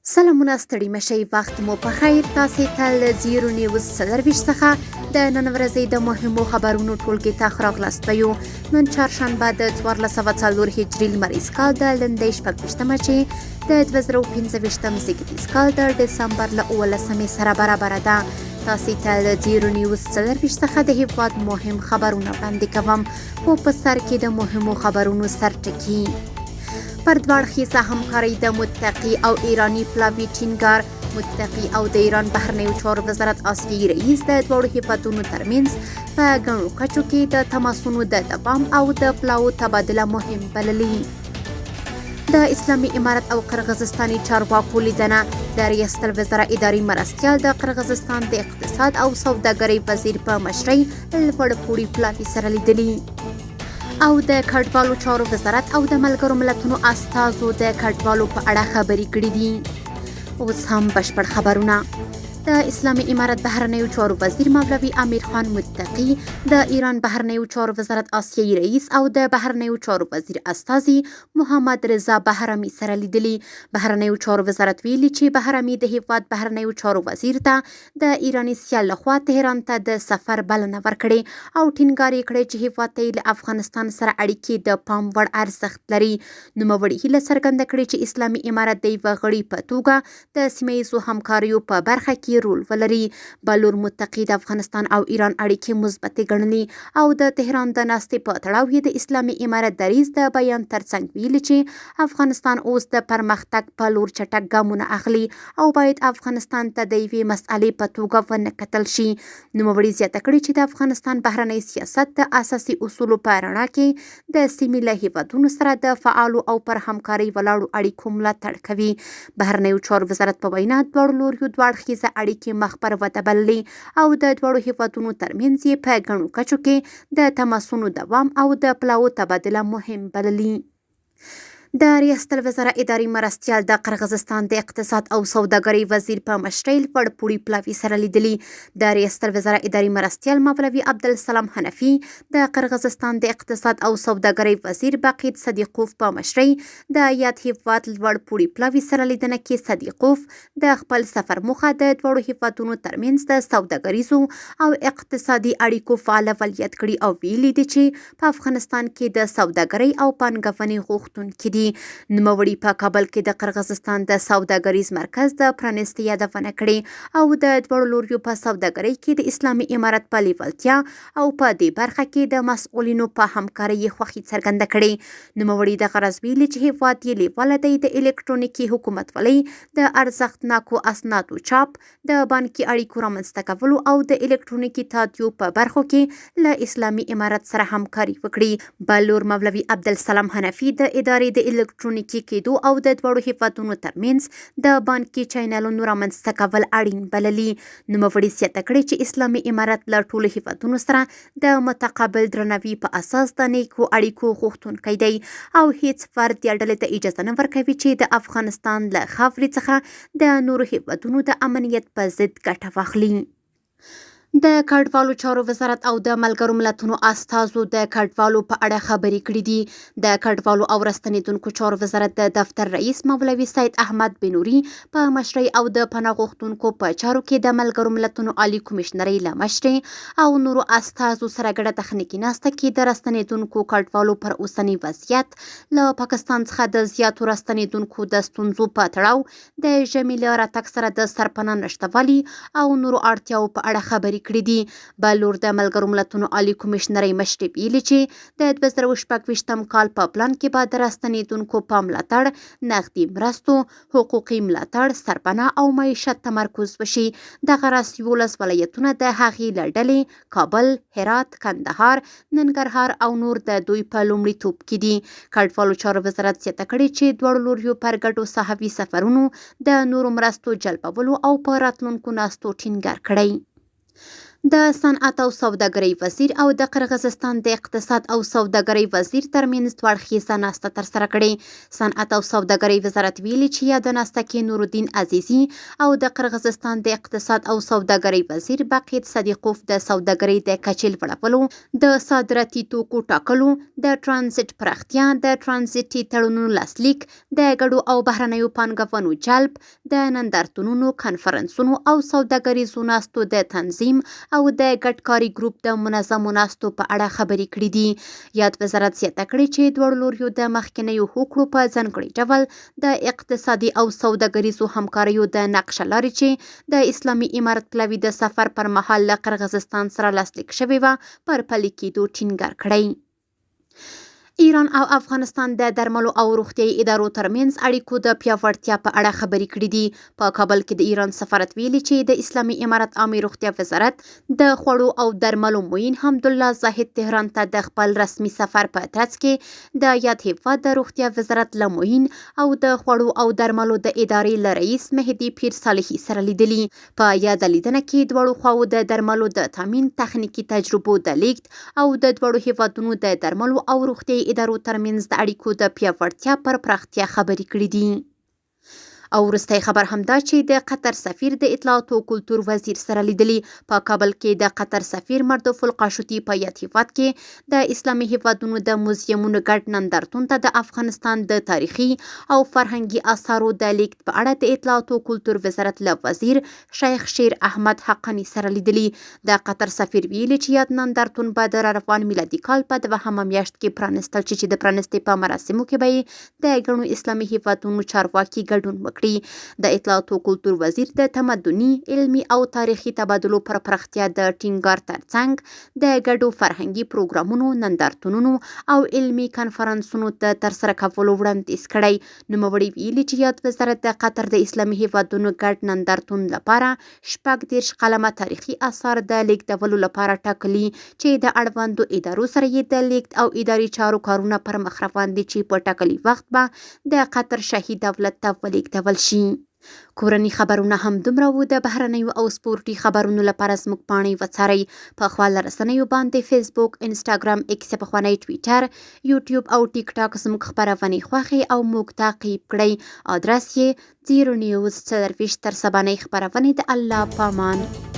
سلامونه ستړي مشئ وخت مو په خیر. تاسې تل زیرو نیوز 24 څخه د نن ورځې د مهمو خبرونو ټولګې ته ښه راغلاست ویو. نن چهارشنبه د 1404 هجري لمریز کال د لندۍ 26مه چې د 2025 زیږدیز کال د ډسمبر له 18 سره برابره ده. تاسې تل زیرو نیوز 24 څخه د هیواد مهم خبرونه وړاندې کوم، خو په سر کې د مهمو خبرونو سرټکي. پر دوه اړخیزه همکارۍ د متقي او ایراني پلاوي ټینګار. متقي او د ایران بهرنیو چارو وزارت آسیایي رئیس د دواړو هیوادونو ترمنځ په ګڼو کچو کې د تماسونو د دوام او د پلاوو تبادله مهم بللي. د اسلامي امارت او قرغیزستاني چارواکو لیدنه. د ریاست الوزرا اداري مرستیال د قرغیزستان د اقتصاد او سوداګرۍ وزیر په مشرۍ لوړ پوړي پلاوي سره لیدلي. او د کډوالو چارو وزارت او د ملګرو ملتونو استازو د کډوالو په اړه خبرې کړې دي. اوس هم بشپړ خبرونه. د اسلامي امارت بهرنیو چارو وزیر مولوي امیر خان متقي د ایران بهرنیو چارو وزارت آسیایي رئیس او د بهرنیو چارو وزیر استازي محمد رضا بهرامي سره لیدلي. بهرنیو چارو وزارت ویلي چې بهرامي د هیواد بهرنیو چارو وزیر ته د ایراني سیال لخوا تهران ته د سفر بلنه ورکړې او ټینګار یې کړی چې هیواد ته له افغانستان سره اړیکې د پام وړ ارزښت لري. نوموړي هیله څرګنده کړې چې اسلامي امارت د یوه غړي په توګه د سیمه ییزو همکاریو په برخه کې رول ولري. بلور متقي د افغانستان او ایران اړیکې مثبتې ګڼلي او د تهران د ناستې په تړاو یې د اسلامي امارت دریځ د بیان ترڅنګ ویلي چې افغانستان اوس د پرمختګ په لور چټک ګامونه اخلي او باید افغانستان ته د یوې مسئلې په توګه ونه کتل شي. نوموړي زیاته کړې چې د افغانستان بهرنی سیاست د اساسي اصولو په رڼا کې د سیمې له هیوادونو سره د فعالو او پر همکارۍ ولاړو اړیکو ملاتړ کوي. بهرنیو چارو وزارت په وینا دواړو لوریو دوه اړخیزه اړیکې مخ پر وده بللي او د دواړو هیوادونو ترمنځ یې په ګڼو کچو کې د تماسونو دوام او د پلاوو تبادله مهم بللي. د ریاست الوزرا اداري مرستیال د قرغیزستان د اقتصاد او سوداګرۍ وزیر په مشرۍ لوړ پوړي پلاوي سره لیدلي. د ریاست الوزرا اداري مرستیال مولوي عبدالسلام حنفي د قرغیزستان د اقتصاد او سوداګرۍ وزیر باقید صدیقوف په مشرۍ د یاد هیواد لوړ پوړي پلاوي سره لیدنه کې صدیقوف د خپل سفر موخه د دواړو هیوادونو ترمنځ د سوداګریزو او اقتصادي اړیکو فعاله فعالیت کړي او ویلي دي چې په افغانستان کې د سوداګرۍ او پانګونې غوښتونکي دي. نوموړي په کابل کې د قرغیزستان د سوداګریز مرکز د پرانیستۍ یادونه کړې او د دواړو لوریو په سوداګرۍ کې د اسلامي امارت په لیوالتیا او په دې برخه کې د مسؤلینو په همکارۍ خوښي څرګنده کړې. نوموړي د غرض ویلي چې هیواد یې لیواله دی د الکترونیکي حکومتولۍ د ارزښتناکو اسنادو چاپ، د بانکي اړیکو رامنځته کولو او د الکترونیکي تادیو په برخو کې له اسلامي امارت سره همکاري وکړي. بلور مولوي عبدالسلام حنفي د ادارې د الکترونیکي کېدو او د دواړو هیوادونو ترمنځ د بانکي چینلونو رامنځته کول اړین بللي. نوموړي زیاته کړې چې اسلامي امارت له ټولو هیوادونو سره د متقابل درناوي په اساس د نیکو اړیکو غوښتونکی دی او هیڅ فرد یا ډلې ته اجازه نه ورکوي چې د افغانستان له خاورې څخه د نورو هیوادونو د امنیت په ضد ګټه واخلي. د کډوالو چارو وزارت او د ملګرو ملتونو استازو د کډوالو په اړه خبرې کړې دي. د کډوالو او راستنېدونکو چارو وزارت د دفتر رئیس مولوي سید احمد بنوري په مشرۍ او د پناه غوښتونکو په چارو کې د ملګرو ملتونو عالی کمیشنرۍ له مشرۍ او نورو استازو سره ګډه تخنیکي ناسته کې د راستنېدونکو کډوالو پر اوسنی وضعیت، له پاکستان څخه د زیاتو راستنېدونکو د ستونزو په تړاو، د ژمي له راتګ سره د سرپناه نشتوالي او نورو اړتیاو په اړه خبرې کړي دي. بلور د ملګرو ملتونو عالی کمیشنرۍ مشرې ویلي چې د 2026 کال په پلان کې به د راستنېدونکو په ملاتړ، نغدي مرستو، حقوقي ملاتړ، سرپناه او معیشت تمرکز وشي. دغه راز 11 ولایتونه د هغې له ډلې کابل، هرات، کندهار، ننګرهار او نور د دوی په لومړیتوب کې دي. کډوالو چارو وزارت زیاته کړې چې دواړو لوریو پر ګډو صحوي سفرونو د نورو مرستو جلبولو او په راتلونکو ناستو ټینګار کړی. د صنعت او سوداګرۍ وزیر او د قرغیزستان د اقتصاد او سوداګرۍ وزیر ترمنځ دوه اړخیزه ناسته ترسره کړې. صنعت او سوداګرۍ وزارت ویلي چې یاده ناسته کې نورالدین عزیزي او د قرغیزستان د اقتصاد او سوداګرۍ وزیر بقیت صدیقوف د سوداګرۍ د کچې لوړولو، د صادراتي توکو ټاکلو، د ترانزیت پراختیا، د ترانزیتي تړونونو لاسلیک، د ګډو او بهرنیو پانګونو جلب، د نندارتونونو، کنفرانسونو او سوداګریزو ناستو د تنظیم او د ګډ کاري ګروپ د منظمو ناستو په اړه خبرې کړې دي. یاد وزارت زیاته کړې چې دواړو لوریو د مخکینیو هوکړو په ځانګړي ډول د اقتصادي او سوداګریزو همکاریو د نقشه لارې چې د اسلامي امارت پلوي د سفر پر مهال له قرغیزستان سره لاسلیک شوې وه پر پلي کېدو ټینګار کړی. ایران او افغانستان د درملو او روغتیايي ادارو ترمنځ اړیکو د پیاوړتیا په اړه خبرې کړې دي. په کابل کې د ایران سفارت ویلي چې د اسلامي امارت عامه روغتیا وزارت د خوړو او درملو معین حمدالله زاهد تهران ته د خپل رسمي سفر په ترڅ کې د یاد هیواد د روغتیا وزارت له معین او د خوړو او درملو د ادارې له رئیس مهدي پیر صالحي سره لیدلي. په یاده لیدنه کې دواړو خواوو د درملو د تامین، تخنیکي تجربو د لیږد او د دواړو هیوادونو د درملو او روغتیايي ادارو ترمنځ د اړیکو د پیاوړتیا پر پراختیا خبرې کړې دي. او وروستی خبر همدا چې د قطر سفیر د اطلاعات او کلتور وزیر سره لیدلي. په کابل کې د قطر سفیر مردوف القاشوتي په یاد هیواد کې د اسلامي هیوادونو د موزیمونو ګډ نندارتون ته د افغانستان د تاریخي او فرهنګي اثارو د لیږد په اړه د اطلاعات او کلتور وزارت له وزیر شیخ شیر احمد حقانی سره لیدلي. د قطر سفیر ویلي چې یاد نندارتون به د روان میلادي کال په 2 میاشت کې پرانستل چې د پرانستې په مراسمو کې به د ګڼو اسلامي هیوادونو چارواکي ګډون وکړي. د اطلاعات او کلتور وزیر د تمدني، علمي او تاریخي تبادلو پر پراختیا د ټینګار ترڅنګ د ګډو فرهنګي پروګرامونو، نندارتونونو او علمي کنفرانسونو د ترسره کولو وړاندیز کړی. نوموړي ویلي چې یاد وزارت د قطر د اسلامي هیوادونو ګډ نندارتون لپاره 36 قلمه تاریخي اثار د لیږدولو لپاره ټاکلي چې د اړوندو ادارو سره یې د لیږد او اداري چارو کارونه پر مخ روان دي چې په ټاکلي وخت به د قطر شاهي دولت ته ولیږدول شي. کورني خبرونه هم دومره وو. د بهرنیو او سپورټي خبرونو لپاره زموږ پاڼې وڅارئ. په خپل رسنیو باندې فیسبوک، انسټاګرام، ایکس پخوانی ټویټر، یوټیوب او ټیک ټاک زموږ خبرونه خوښي او موږ تعقیب کړئ. ادرس یې 0 نیوز 24 تر سبانۍ خبرونه د الله پامان.